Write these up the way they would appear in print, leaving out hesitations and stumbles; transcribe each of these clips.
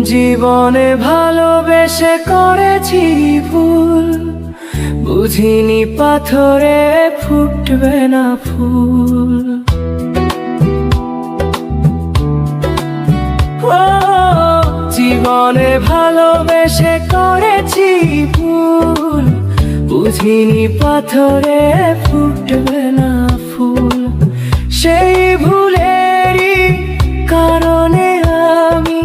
জীবনে ভালোবেসে করেছি ভুল, বুঝিনি পাথরে ফুটবে না ফুল। জীবনে ভালোবেসে করেছি ভুল, বুঝিনি পাথরে ফুটবে না ফুল। সেই ভুলেরই কারণে আমি,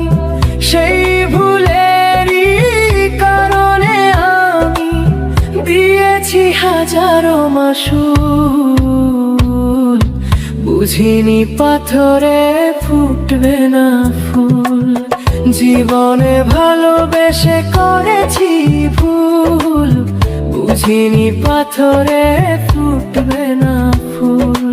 সেই ভুলেরই কারণে আমি দিয়েছি হাজারো মাসুল, বুঝিনি পাথরে ফুটবে না ফুল। জীবনে ভালোবেসে করেছি ভুল, বুঝিনি পাথরে ফুটবে না ফুল।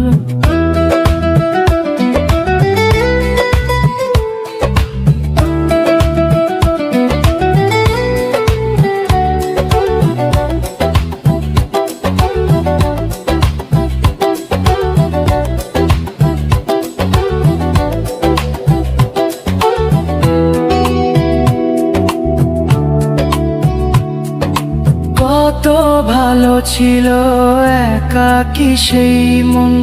কত ভালো ছিল একাকী সেই মন,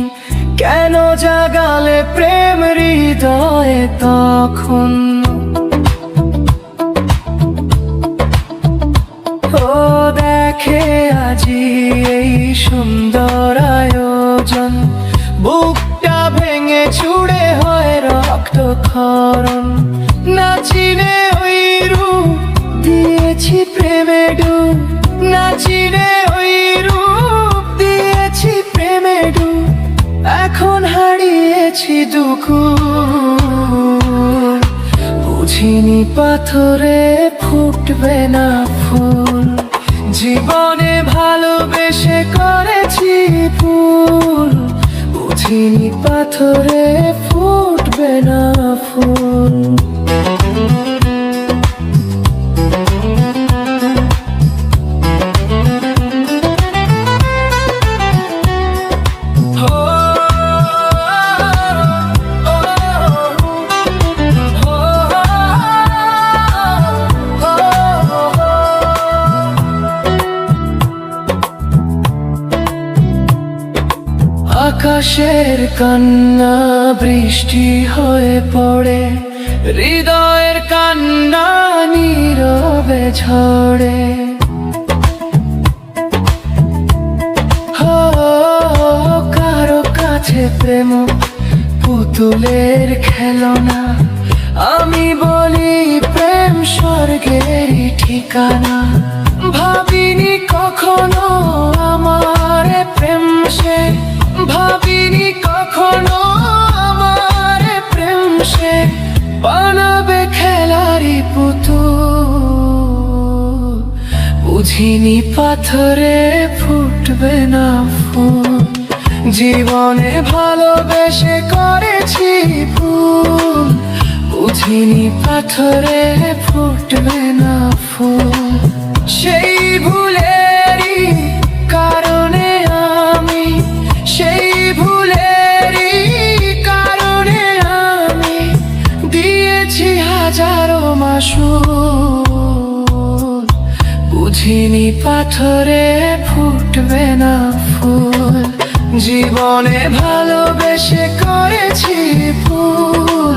কেন জাগালে প্রেম হৃদয়ে তখন। ও দেখে আজি এই সুন্দর আয়োজন, বুকটা ভেঙে চুড়ে হয় রক্তক্ষরণ। না চিনে ওই রূপ দিয়েছি প্রেমে ডুব, না চিনে ওই রূপ দিয়েছি প্রেমে ডুব। এখন হারিয়েছি দুকুল, বুঝিনি পাথরে ফুটবে না ফুল। জীবনে ভালোবেসে করেছি ভুল, বুঝিনি পাথরে ফুটবে না ফুল। আকাশের কান্না বৃষ্টি হয়ে পড়ে, হৃদয়ের কান্না নীরবে ঝরে। কারো কাছে প্রেম পুতুলের খেলনা, আমি বলি প্রেম স্বর্গের ঠিকানা। ভাবিনি কখনো আমার প্রেম সে, ভাবিনি কখনো আমার প্রেম সে বানাবে খেলারি পুতুল, বুঝিনি পাথরে ফুটবে না ফুল। জীবনে ভালোবেসে করেছি ভুল, বুঝিনি পাথরে ফুটবে না ফুল। সেই ভুলেরই কারণে আমি, সেই ভুলেরই কারণে আমি দিয়েছি হাজারো মাসুল, বুঝিনি পাথরে ফুটবে না ফুল। জীবনে ভালোবেসে করেছি ভুল,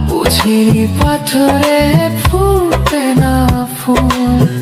বুঝিনি পাথরে ফুটবে না ফুল।